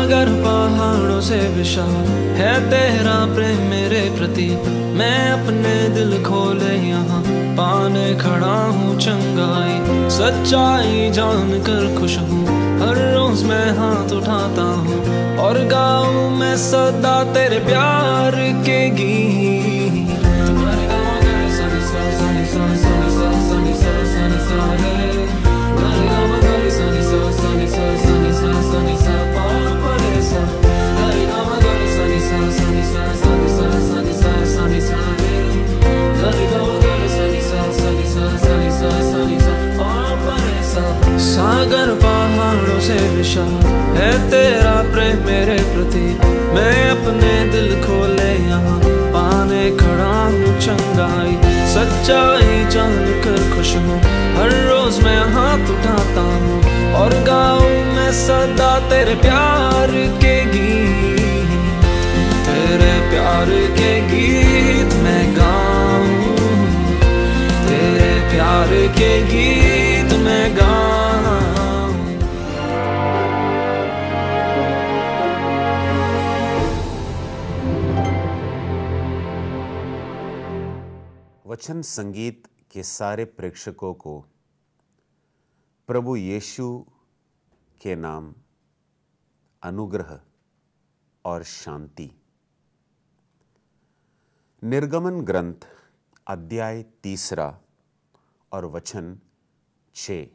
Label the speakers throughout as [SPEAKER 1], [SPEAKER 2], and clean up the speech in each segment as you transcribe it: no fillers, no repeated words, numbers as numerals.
[SPEAKER 1] सागर पहाड़ों से विशाल है तेरा प्रेम मेरे प्रति। मैं अपने दिल खोले यहाँ पाने खड़ा हूँ चंगाई। सच्चाई जान कर खुश हूँ, हर रोज मैं हाथ उठाता हूँ और गाऊँ मैं सदा तेरे प्यार के गीत। सागर पहाड़ों से विशाल है तेरा प्रेम मेरे प्रति। मैं अपने दिल खोले यहाँ पाने खड़ा हूँ चंगाई। सच्चाई जान कर खुश हूँ, हर रोज मैं हाथ उठाता हूँ और गाऊँ मैं सदा तेरे प्यार के गीत। तेरे प्यार के गीत मैं गाऊँ, तेरे प्यार के गीत मैं गाऊँ।
[SPEAKER 2] वचन संगीत के सारे प्रेक्षकों को प्रभु यीशु के नाम अनुग्रह और शांति। निर्गमन ग्रंथ अध्याय 3 और वचन 6।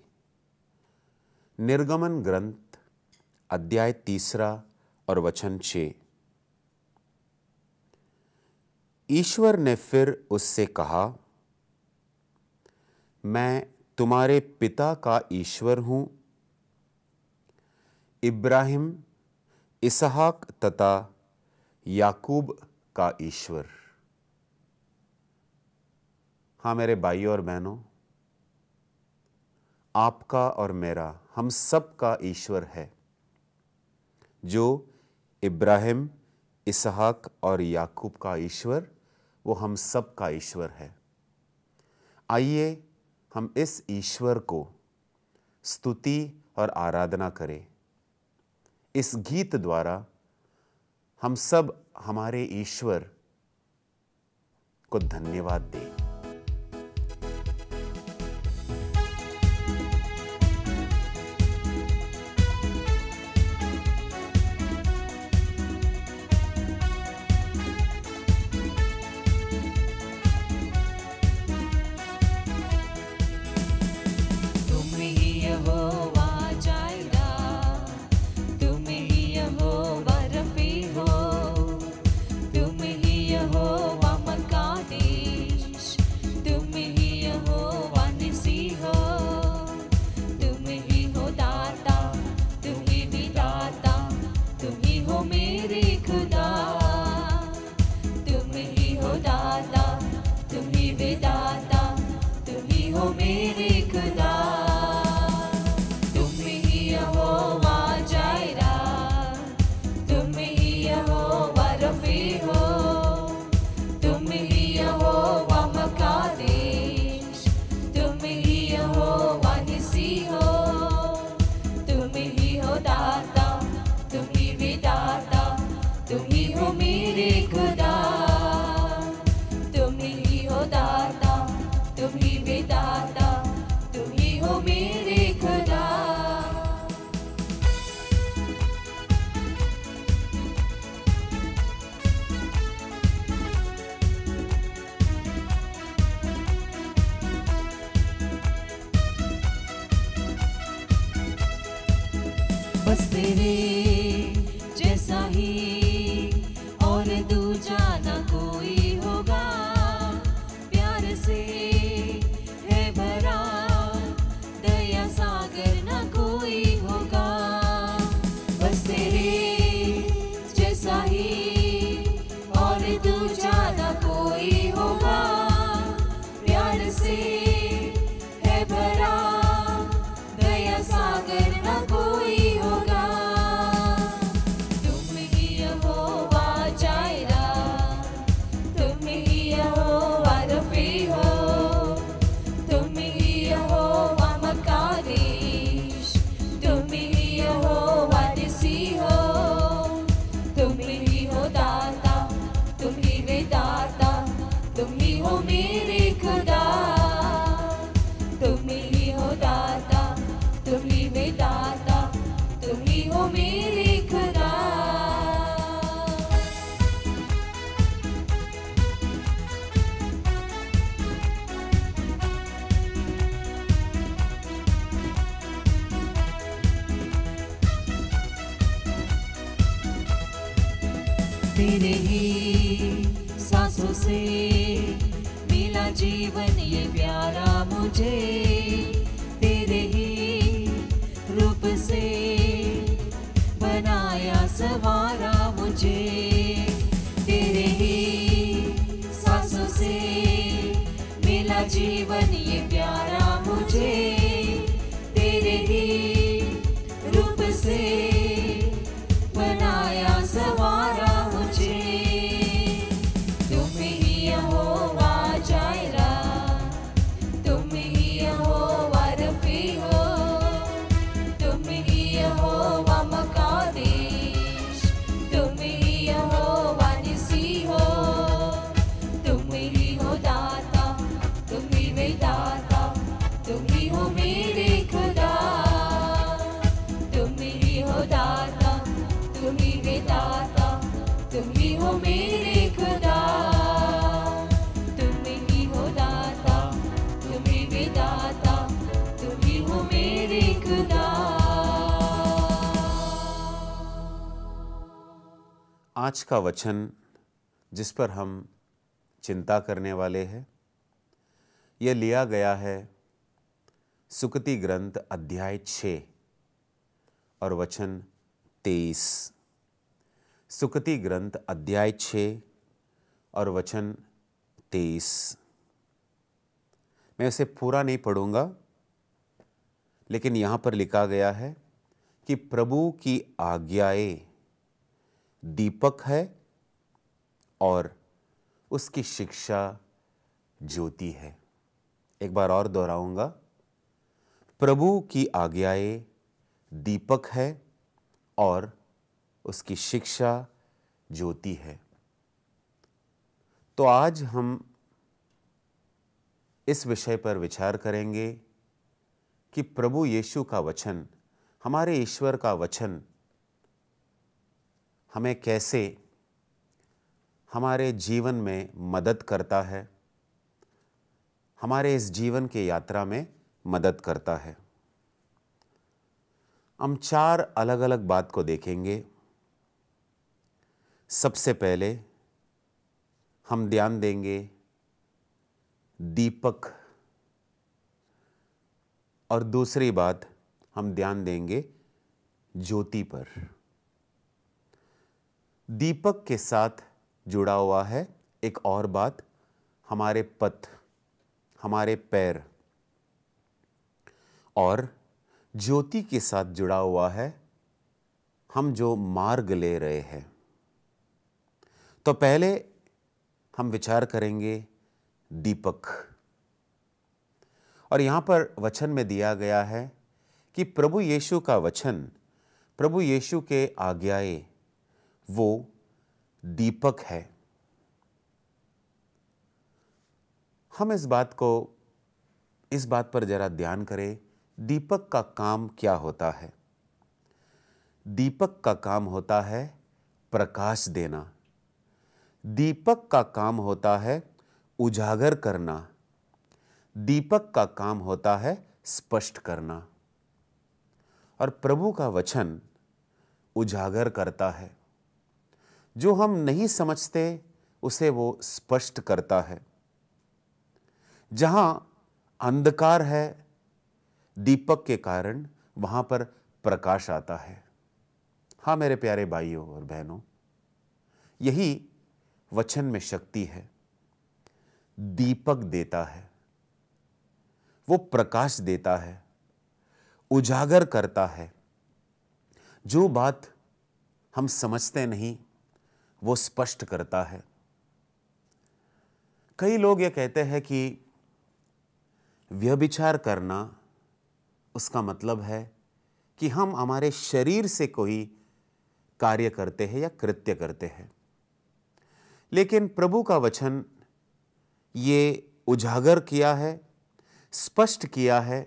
[SPEAKER 2] निर्गमन ग्रंथ अध्याय 3 और वचन 6। ईश्वर ने फिर उससे कहा, मैं तुम्हारे पिता का ईश्वर हूं, इब्राहिम, इसहाक तथा याकूब का ईश्वर। हाँ मेरे भाइयों और बहनों, आपका और मेरा, हम सब का ईश्वर है, जो इब्राहिम, इसहाक और याकूब का ईश्वर, वो हम सब का ईश्वर है। आइए हम इस ईश्वर को स्तुति और आराधना करें। इस गीत द्वारा हम सब हमारे ईश्वर को धन्यवाद दें।
[SPEAKER 3] बस तेरे जैसा ही और दूजा ही हो दाता, तुम ही विधाता, तुम ही हो मेरे खुदा। तुम ही हो दाता, तुम ही विधाता, तुम ही हो मेरे खुदा। तेरे ही सांसों से मिला जीवन ये प्यारा मुझे, तेरे ही रूप से बनाया सवारा मुझे। तेरे ही सांसों से मिला जीवन ये प्यारा मुझे, तेरे ही रूप से बनाया सवारा मुझे। तुम ही यहोवा जायरा, तुम ही यहोवा रफ़ी हो, तुम ही यहोवा मकादेश, तुम ही यहोवा निसी हो। तुम ही हो दाता, तुम ही विधाता, तुम ही हो मेरे खुदा। तुम ही हो दाता, तुम ही विधाता, तुम ही हो मेरे खुदा। तुम ही हो दाता, तुम ही विधाता, तुम ही हो मेरे खुदा।
[SPEAKER 2] आज का वचन जिस पर हम चिंता करने वाले हैं, यह लिया गया है सुक्ति ग्रंथ अध्याय 6 और वचन 23। सुक्ति ग्रंथ अध्याय 6 और वचन 23। मैं इसे पूरा नहीं पढ़ूंगा, लेकिन यहां पर लिखा गया है कि प्रभु की आज्ञाएं दीपक है और उसकी शिक्षा ज्योति है। एक बार और दोहराऊंगा, प्रभु की आज्ञाएं दीपक है और उसकी शिक्षा ज्योति है। तो आज हम इस विषय पर विचार करेंगे कि प्रभु यीशु का वचन, हमारे ईश्वर का वचन हमें कैसे हमारे जीवन में मदद करता है, हमारे इस जीवन के यात्रा में मदद करता है। हम 4 अलग अलग बात को देखेंगे। सबसे पहले हम ध्यान देंगे दीपक, और दूसरी बात हम ध्यान देंगे ज्योति पर। दीपक के साथ जुड़ा हुआ है एक और बात, हमारे पथ, हमारे पैर, और ज्योति के साथ जुड़ा हुआ है हम जो मार्ग ले रहे हैं। तो पहले हम विचार करेंगे दीपक, और यहां पर वचन में दिया गया है कि प्रभु यीशु का वचन, प्रभु यीशु के आज्ञाएं वो दीपक है। हम इस बात पर जरा ध्यान करें, दीपक का काम क्या होता है। दीपक का काम होता है प्रकाश देना, दीपक का काम होता है उजागर करना, दीपक का काम होता है स्पष्ट करना। और प्रभु का वचन उजागर करता है, जो हम नहीं समझते उसे वो स्पष्ट करता है। जहां अंधकार है, दीपक के कारण वहां पर प्रकाश आता है। हाँ मेरे प्यारे भाइयों और बहनों, यही वचन में शक्ति है। दीपक देता है, वो प्रकाश देता है, उजागर करता है। जो बात हम समझते नहीं वो स्पष्ट करता है। कई लोग ये कहते हैं कि व्यभिचार करना उसका मतलब है कि हम हमारे शरीर से कोई कार्य करते हैं या कृत्य करते हैं। लेकिन प्रभु का वचन ये उजागर किया है, स्पष्ट किया है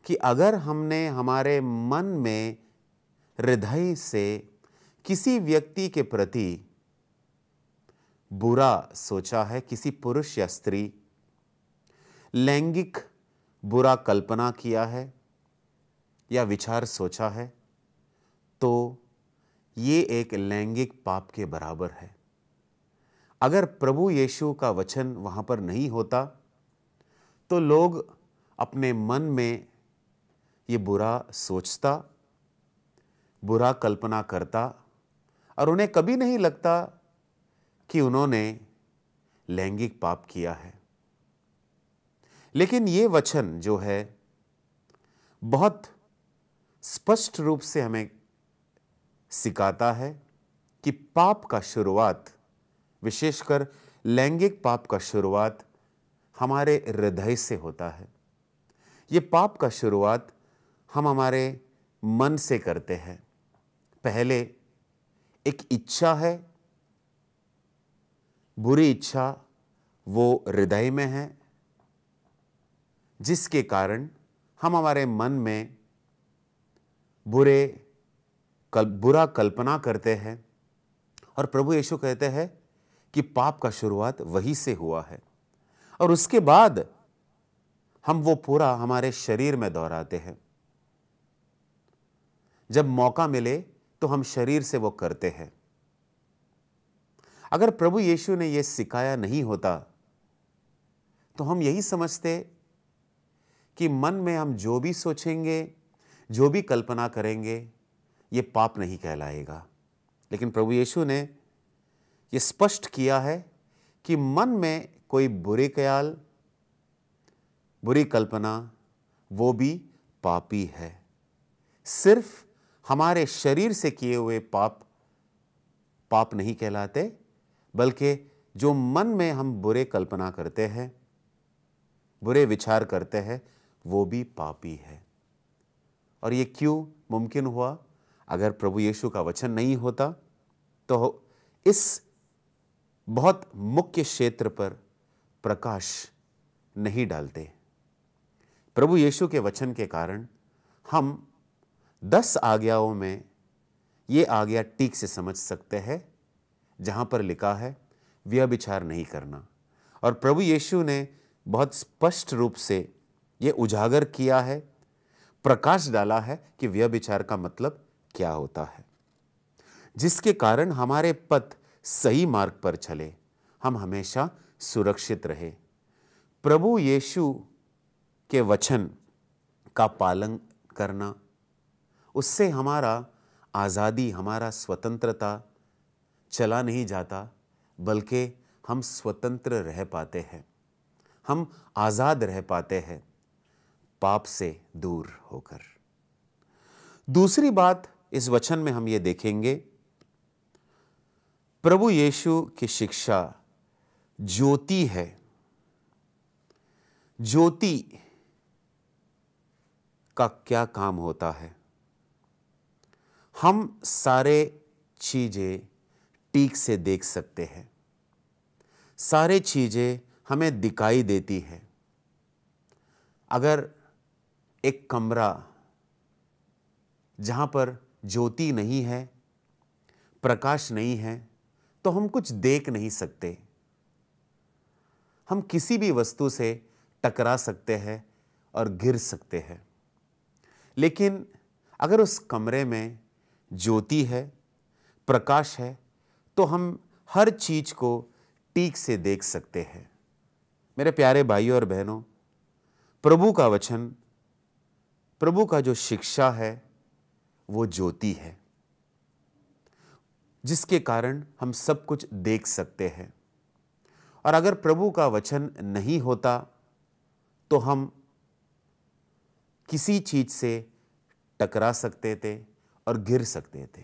[SPEAKER 2] कि अगर हमने हमारे मन में हृदय से किसी व्यक्ति के प्रति बुरा सोचा है, किसी पुरुष या स्त्री, लैंगिक बुरा कल्पना किया है या विचार सोचा है, तो ये एक लैंगिक पाप के बराबर है। अगर प्रभु यीशु का वचन वहां पर नहीं होता तो लोग अपने मन में ये बुरा सोचता, बुरा कल्पना करता और उन्हें कभी नहीं लगता कि उन्होंने लैंगिक पाप किया है। लेकिन ये वचन जो है बहुत स्पष्ट रूप से हमें सिखाता है कि पाप का शुरुआत, विशेषकर लैंगिक पाप का शुरुआत हमारे हृदय से होता है। ये पाप का शुरुआत हम हमारे मन से करते हैं। पहले एक इच्छा है, बुरी इच्छा, वो हृदय में है, जिसके कारण हम हमारे मन में बुरा कल्पना करते हैं। और प्रभु यीशु कहते हैं कि पाप का शुरुआत वही से हुआ है और उसके बाद हम वो पूरा हमारे शरीर में दोहराते हैं। जब मौका मिले तो हम शरीर से वो करते हैं। अगर प्रभु यीशु ने ये सिखाया नहीं होता तो हम यही समझते कि मन में हम जो भी सोचेंगे, जो भी कल्पना करेंगे, ये पाप नहीं कहलाएगा। लेकिन प्रभु यीशु ने ये स्पष्ट किया है कि मन में कोई बुरे ख्याल, बुरी कल्पना, वो भी पापी है। सिर्फ हमारे शरीर से किए हुए पाप नहीं कहलाते, बल्कि जो मन में हम बुरे कल्पना करते हैं, बुरे विचार करते हैं, वो भी पापी है। और ये क्यों मुमकिन हुआ? अगर प्रभु यीशु का वचन नहीं होता तो इस बहुत मुख्य क्षेत्र पर प्रकाश नहीं डालते। प्रभु यीशु के वचन के कारण हम 10 आज्ञाओं में ये आज्ञा ठीक से समझ सकते हैं, जहां पर लिखा है व्यभिचार नहीं करना। और प्रभु यीशु ने बहुत स्पष्ट रूप से ये उजागर किया है, प्रकाश डाला है कि व्यभिचार का मतलब क्या होता है, जिसके कारण हमारे पथ सही मार्ग पर चले, हम हमेशा सुरक्षित रहे। प्रभु यीशु के वचन का पालन करना, उससे हमारा आज़ादी, हमारा स्वतंत्रता चला नहीं जाता, बल्कि हम स्वतंत्र रह पाते हैं, हम आज़ाद रह पाते हैं पाप से दूर होकर। दूसरी बात इस वचन में हम ये देखेंगे, प्रभु यीशु की शिक्षा ज्योति है। ज्योति का क्या काम होता है? हम सारे चीजें ठीक से देख सकते हैं, सारे चीजें हमें दिखाई देती है। अगर एक कमरा जहां पर ज्योति नहीं है, प्रकाश नहीं है, तो हम कुछ देख नहीं सकते। हम किसी भी वस्तु से टकरा सकते हैं और गिर सकते हैं। लेकिन अगर उस कमरे में ज्योति है, प्रकाश है, तो हम हर चीज को ठीक से देख सकते हैं। मेरे प्यारे भाइयों और बहनों, प्रभु का वचन, प्रभु का जो शिक्षा है, वो ज्योति है, जिसके कारण हम सब कुछ देख सकते हैं। और अगर प्रभु का वचन नहीं होता तो हम किसी चीज से टकरा सकते थे और गिर सकते थे।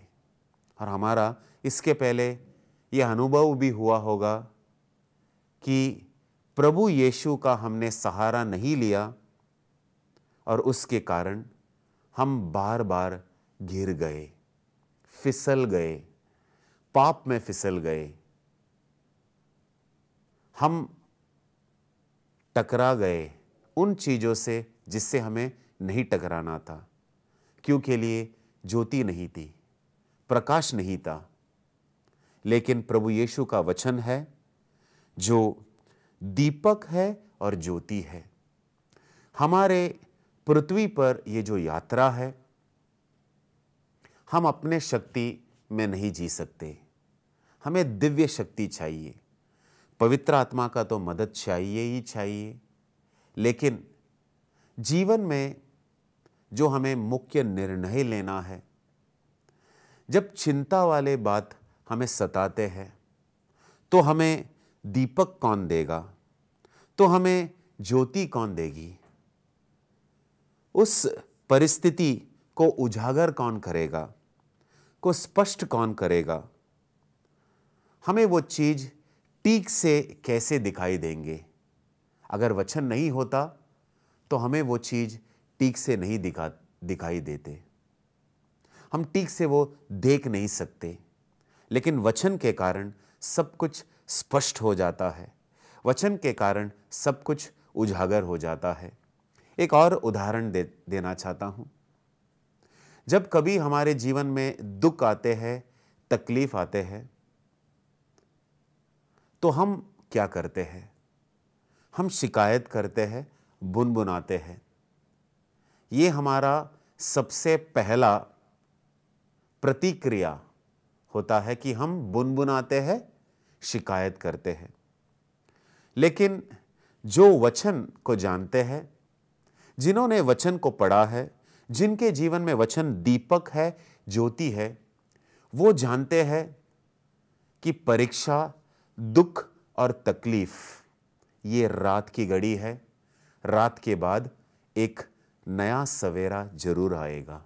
[SPEAKER 2] और हमारा इसके पहले यह अनुभव भी हुआ होगा कि प्रभु यीशु का हमने सहारा नहीं लिया और उसके कारण हम बार बार गिर गए, फिसल गए, पाप में फिसल गए, हम टकरा गए उन चीजों से जिससे हमें नहीं टकराना था। क्यों? के लिए ज्योति नहीं थी, प्रकाश नहीं था। लेकिन प्रभु यीशु का वचन है जो दीपक है और ज्योति है। हमारे पृथ्वी पर ये जो यात्रा है, हम अपने शक्ति में नहीं जी सकते। हमें दिव्य शक्ति चाहिए, पवित्र आत्मा का तो मदद चाहिए ही चाहिए। लेकिन जीवन में जो हमें मुख्य निर्णय लेना है, जब चिंता वाले बात हमें सताते हैं, तो हमें दीपक कौन देगा, तो हमें ज्योति कौन देगी, उस परिस्थिति को उजागर कौन करेगा, को स्पष्ट कौन करेगा, हमें वो चीज ठीक से कैसे दिखाई देंगे। अगर वचन नहीं होता तो हमें वो चीज ठीक से नहीं दिखाई देते, हम ठीक से वो देख नहीं सकते। लेकिन वचन के कारण सब कुछ स्पष्ट हो जाता है, वचन के कारण सब कुछ उजागर हो जाता है। एक और उदाहरण देना चाहता हूं। जब कभी हमारे जीवन में दुख आते हैं, तकलीफ आते हैं, तो हम क्या करते हैं? हम शिकायत करते हैं, बुनबुनाते हैं। ये हमारा सबसे पहला प्रतिक्रिया होता है कि हम बुनबुनाते हैं, शिकायत करते हैं। लेकिन जो वचन को जानते हैं, जिन्होंने वचन को पढ़ा है, जिनके जीवन में वचन दीपक है, ज्योति है, वो जानते हैं कि परीक्षा, दुख और तकलीफ ये रात की घड़ी है। रात के बाद एक नया सवेरा जरूर आएगा।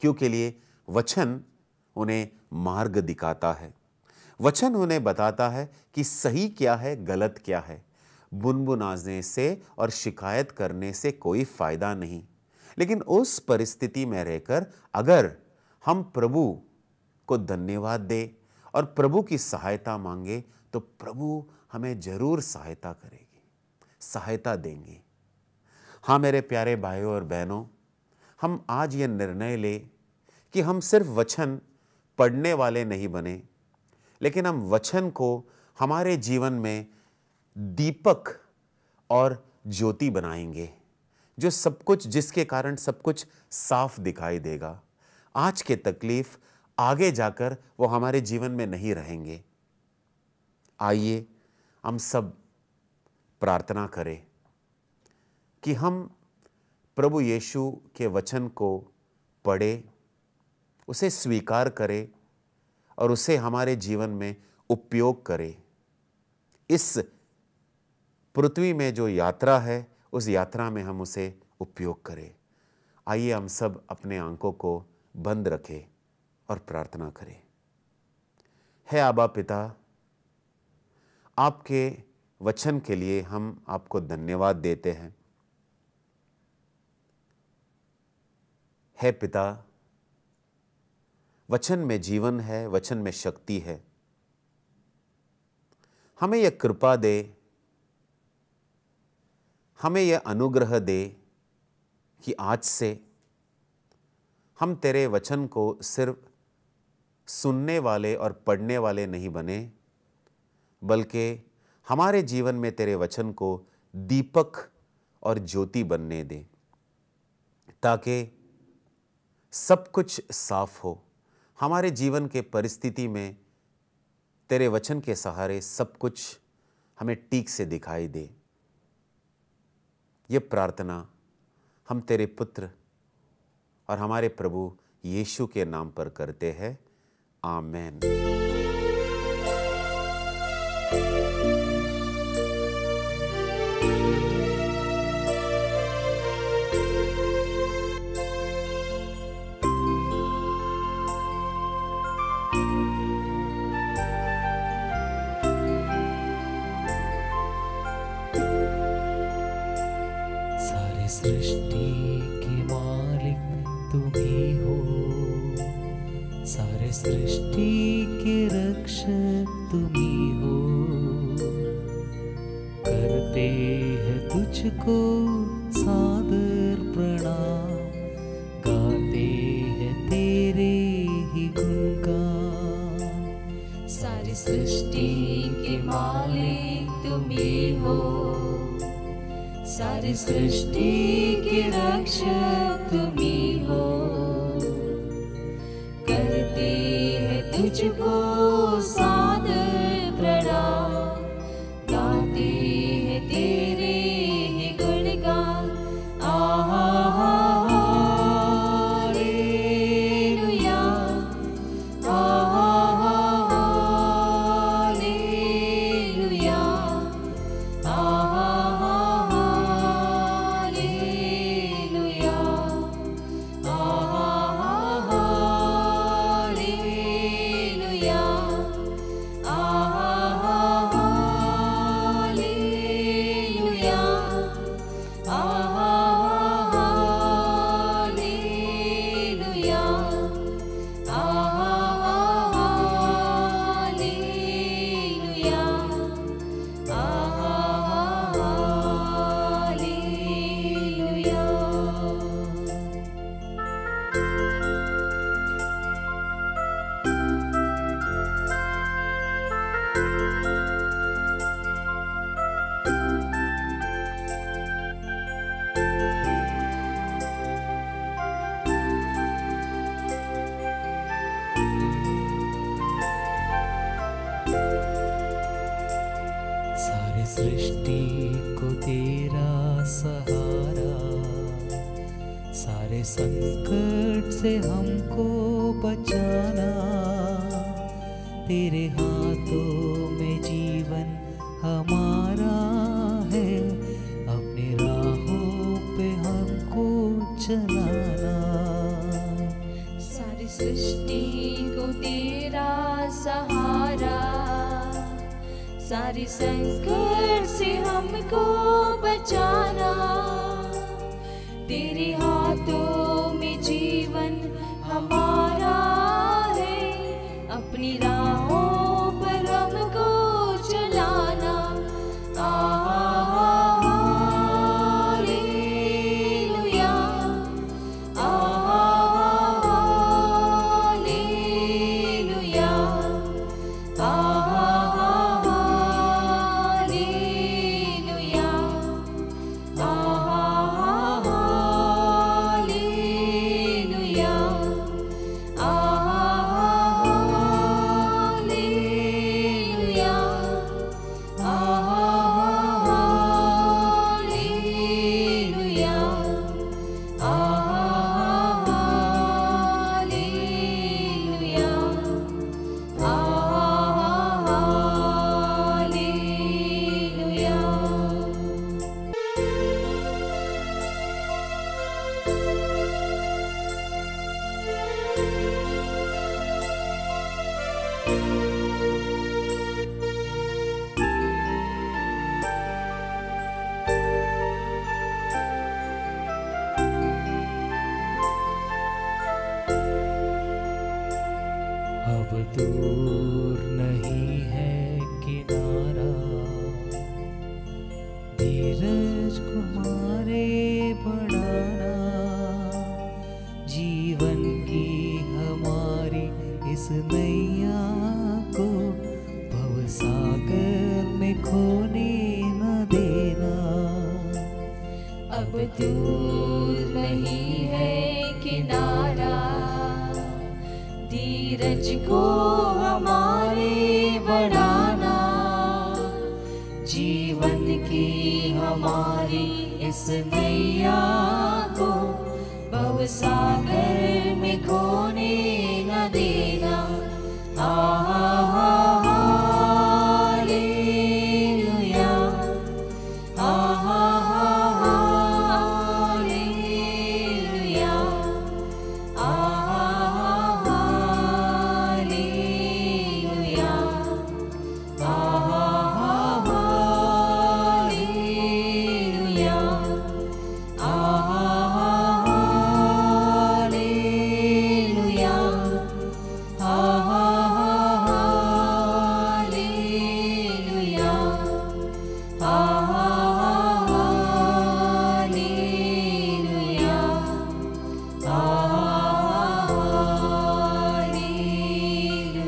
[SPEAKER 2] क्यों? के लिए वचन उन्हें मार्ग दिखाता है, वचन उन्हें बताता है कि सही क्या है, गलत क्या है। बुनबुनाने से और शिकायत करने से कोई फायदा नहीं। लेकिन उस परिस्थिति में रहकर अगर हम प्रभु को धन्यवाद दे और प्रभु की सहायता मांगे, तो प्रभु हमें जरूर सहायता करेगी, सहायता देंगे। हाँ मेरे प्यारे भाइयों और बहनों, हम आज ये निर्णय ले कि हम सिर्फ वचन पढ़ने वाले नहीं बने, लेकिन हम वचन को हमारे जीवन में दीपक और ज्योति बनाएंगे, जो सब कुछ, जिसके कारण सब कुछ साफ दिखाई देगा। आज के तकलीफ आगे जाकर वो हमारे जीवन में नहीं रहेंगे। आइए हम सब प्रार्थना करें कि हम प्रभु यीशु के वचन को पढ़ें, उसे स्वीकार करें और उसे हमारे जीवन में उपयोग करें। इस पृथ्वी में जो यात्रा है, उस यात्रा में हम उसे उपयोग करें। आइए हम सब अपने आंखों को बंद रखें और प्रार्थना करें। हे आबा पिता, आपके वचन के लिए हम आपको धन्यवाद देते हैं। हे पिता, वचन में जीवन है, वचन में शक्ति है। हमें यह कृपा दे, हमें यह अनुग्रह दे कि आज से हम तेरे वचन को सिर्फ सुनने वाले और पढ़ने वाले नहीं बने, बल्कि हमारे जीवन में तेरे वचन को दीपक और ज्योति बनने दे, ताकि सब कुछ साफ हो। हमारे जीवन के परिस्थिति में तेरे वचन के सहारे सब कुछ हमें ठीक से दिखाई दे। ये प्रार्थना हम तेरे पुत्र और हमारे प्रभु यीशु के नाम पर करते हैं। आमेन।
[SPEAKER 3] सारी सृष्टि के मालिक तुम ही हो,
[SPEAKER 4] सृष्टि के रक्षक तुम्ही हो, करते हैं तुझको सादर प्रणाम, गाते हैं तेरे ही गुणगान।
[SPEAKER 3] सारी सृष्टि के मालिक तुम्ही हो, सारी सृष्टि के रक्षक तुम्ही हो, करते हैं तुझको सादर प्रणाम, गाते हैं तेरे ही गुणगान। Hallelujah, hallelujah, hallelujah, hallelujah, hallelujah, hallelujah, hallelujah,
[SPEAKER 4] सारे सृष्टि को तेरा सहारा, सारे संकट से हमको बचाना, तेरे हाथों में जीवन हमारा है, अपने राहों पे हमको चलाना।
[SPEAKER 3] सारी सृष्टि को तेरा सहारा, सारी संकट से हमको बचाना, तेरे हाथों में जीवन हमारा है, अपनी राहों पर हमको चलाना। Hallelujah, hallelujah, hallelujah, hallelujah, hallelujah, hallelujah, hallelujah, hallelujah.
[SPEAKER 4] अब दूर नहीं है किनारा, धीरज को हमारे बढ़ाना, जीवन की हमारी इस नैया को भवसागर में खोने न देना।
[SPEAKER 3] अब दूर नहीं है किनारा, धीरज को हमारे बढ़ाना, जीवन की हमारी इस नैया को भवसागर में खोने न देना। Hallelujah, hallelujah, hallelujah, hallelujah, hallelujah,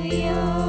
[SPEAKER 3] मैया।